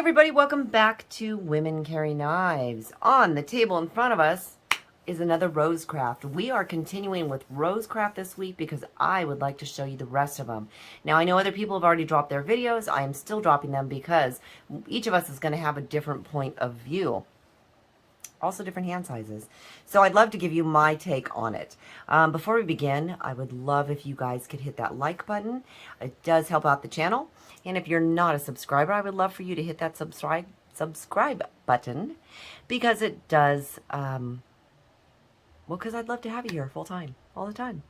everybody, welcome back to Women Carry Knives. On the table in front of us is another Rosecraft. We are continuing with Rosecraft this week because I would like to show you the rest of them. Now, I know other people have already dropped their videos. I am still dropping them because each of us is going to have a different point of view. Also different hand sizes. So I'd love to give you my take on it. Before we begin, I would love if you guys could hit that like button. It does help out the channel. And if you're not a subscriber, I would love for you to hit that subscribe button because it does, well, because I'd love to have you here full time, all the time.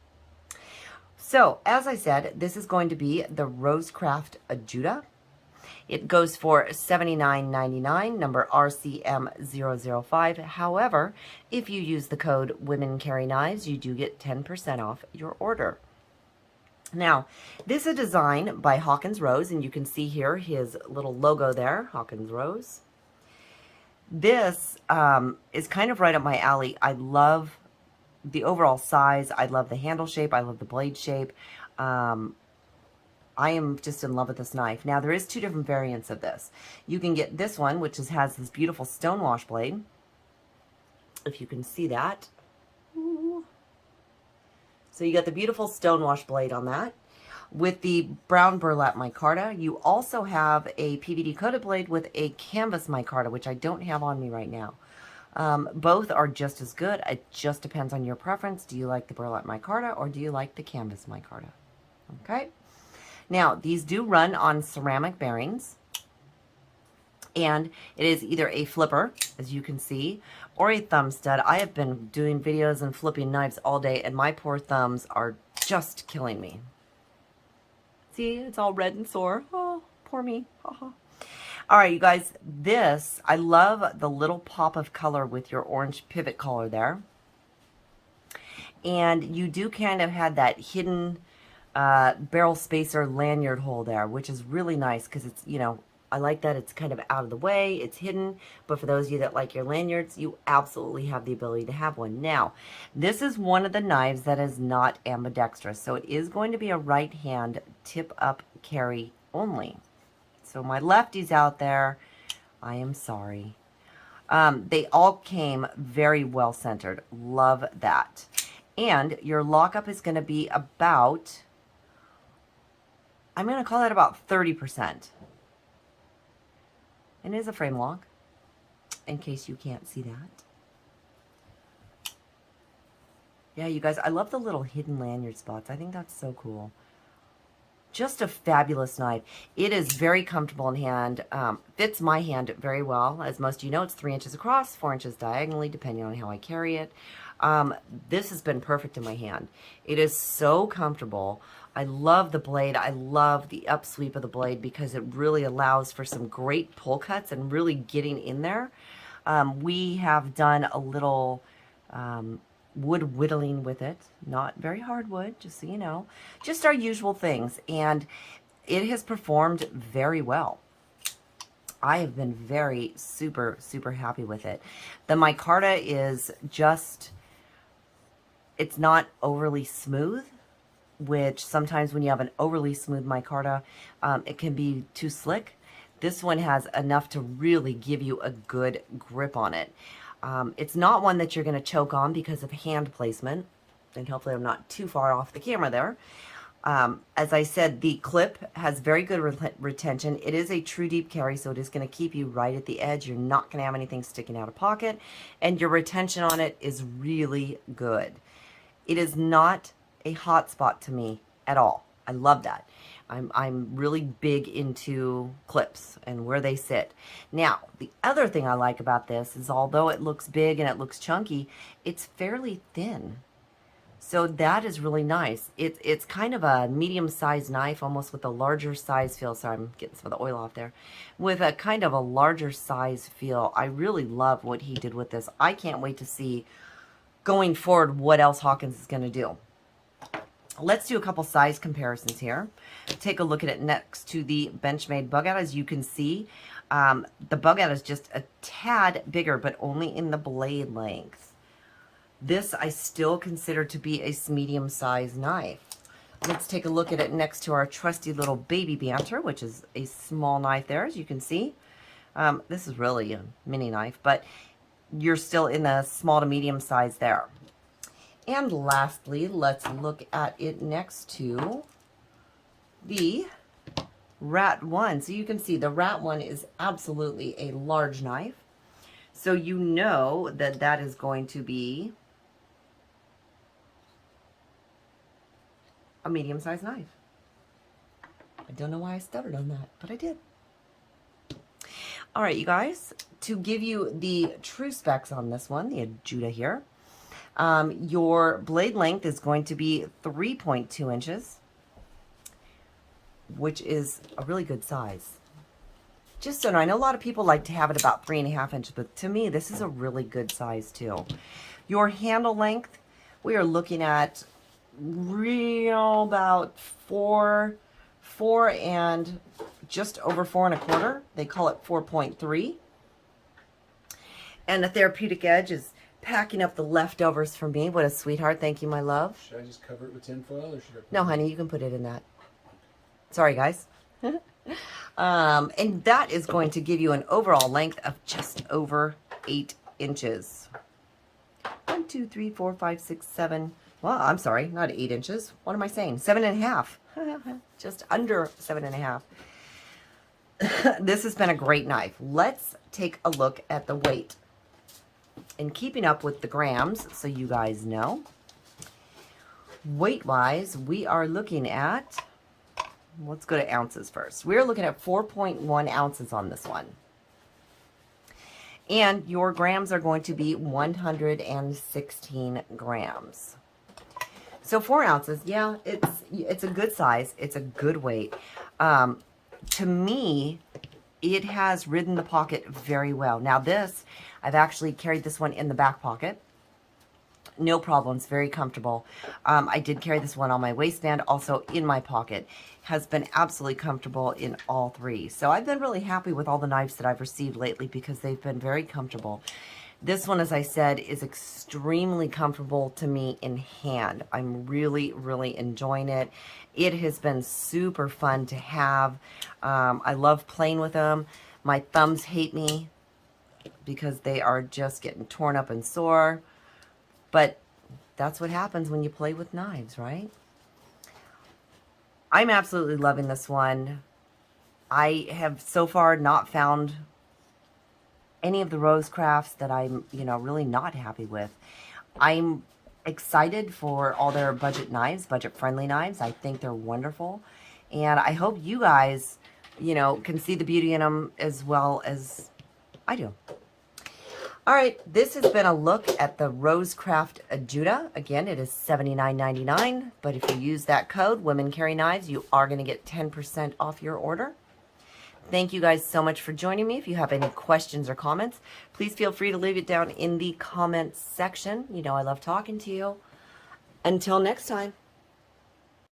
So, as I said, this is going to be the Rosecraft Adjuta. It goes for $79.99, number RCM005. However, if you use the code Women Carry Knives, you do get 10% off your order. Now, this is a design by Hawkins Rose, and you can see here his little logo there, Hawkins Rose. This is kind of right up my alley. I love the overall size. I love the handle shape. I love the blade shape. I am just in love with this knife. Now, there is two different variants of this. You can get this one, which has this beautiful stonewash blade. If you can see that. Ooh. So you got the beautiful stonewash blade on that. With the brown burlap micarta, you also have a PVD coated blade with a canvas micarta, which I don't have on me right now. Both are just as good. It just depends on your preference. Do you like the burlap micarta or do you like the canvas micarta? Okay. Now, these do run on ceramic bearings, and it is either a flipper, as you can see, or a thumb stud. I have been doing videos and flipping knives all day, and my poor thumbs are just killing me. See, it's all red and sore. Oh, poor me. All right, you guys, this, I love the little pop of color with your orange pivot collar there. And you do kind of have that hidden barrel spacer lanyard hole there, which is really nice because it's, you know, I like that it's kind of out of the way, it's hidden, but for those of you that like your lanyards, you absolutely have the ability to have one. Now, this is one of the knives that is not ambidextrous, so it is going to be a right hand tip up carry only. So my lefties out there, I am sorry. They all came very well centered. Love that. And your lockup is going to be about, I'm going to call that about 30%. And it is a frame lock, in case you can't see that. Yeah, you guys, I love the little hidden lanyard spots. I think that's so cool. Just a fabulous knife. It is very comfortable in hand. Fits my hand very well. As most of you know, it's 3 inches across, 4 inches diagonally, depending on how I carry it. This has been perfect in my hand. It is so comfortable. I love the blade. I love the upsweep of the blade because it really allows for some great pull cuts and really getting in there. We have done a little wood whittling with it. Not very hard wood, just so you know. Just our usual things. And it has performed very well. I have been very super happy with it. The micarta is just, it's not overly smooth, which sometimes when you have an overly smooth micarta, it can be too slick. This one has enough to really give you a good grip on it. It's not one that you're going to choke on because of hand placement, and hopefully I'm not too far off the camera there. As I said, the clip has very good retention. It is a true deep carry, so it is going to keep you right at the edge. You're not going to have anything sticking out of pocket, and your retention on it is really good. It is not a hot spot to me at all. I love that. I'm really big into clips and where they sit. Now, the other thing I like about this is although it looks big and it looks chunky, it's fairly thin. So that is really nice. It's kind of a medium-sized knife, almost with a larger size feel. Sorry, I'm getting some of the oil off there. With a kind of a larger size feel. I really love what he did with this. I can't wait to see going forward what else Hawkins is going to do. Let's do a couple size comparisons here. Take a look at it next to the Benchmade bug out. As you can see, the bug out is just a tad bigger, but only in the blade length. This I still consider to be a medium-sized knife. Let's take a look at it next to our trusty little Baby Banter, which is a small knife there, as you can see. This is really a mini knife, but you're still in the small to medium size there. And lastly, let's look at it next to the Rat 1. So you can see the Rat 1 is absolutely a large knife. So you know that that is going to be a medium-sized knife. I don't know why I stuttered on that, but I did. All right, you guys, to give you the true specs on this one, the Adjuta here, your blade length is going to be 3.2 inches, which is a really good size. Just so you know, I know a lot of people like to have it about 3.5 inches, but to me, this is a really good size too. Your handle length, we are looking at real about four and just over 4.25. They call it 4.3. And the therapeutic edge is packing up the leftovers for me. What a sweetheart. Thank you, my love. Should I just cover it with tin foil, or should I? No, honey, you can put it in that. Sorry, guys. And that is going to give you an overall length of just over 8 inches. 1, 2, 3, 4, 5, 6, 7. Well, I'm sorry, not 8 inches. What am I saying? 7.5. Just under 7.5. This has been a great knife. Let's take a look at the weight. And keeping up with the grams, so you guys know. Weight-wise, we are looking at, let's go to ounces first. We're looking at 4.1 ounces on this one. And your grams are going to be 116 grams. So 4 ounces, yeah, it's a good size. It's a good weight. To me, it has ridden the pocket very well. Now this, I've actually carried this one in the back pocket. No problems, very comfortable. I did carry this one on my waistband, also in my pocket. Has been absolutely comfortable in all three. So I've been really happy with all the knives that I've received lately because they've been very comfortable. This one, as I said, is extremely comfortable to me in hand. I'm really, really enjoying it. It has been super fun to have. I love playing with them. My thumbs hate me because they are just getting torn up and sore. But that's what happens when you play with knives, right? I'm absolutely loving this one. I have so far not found any of the rose crafts that I'm, really not happy with. I'm excited for all their budget knives, budget-friendly knives. I think they're wonderful. And I hope you guys, can see the beauty in them as well as I do. All right, this has been a look at the Rosecraft Adjuta. Again, it is $79.99, but if you use that code, Women Carry Knives, you are going to get 10% off your order. Thank you guys so much for joining me. If you have any questions or comments, please feel free to leave it down in the comments section. I love talking to you. Until next time.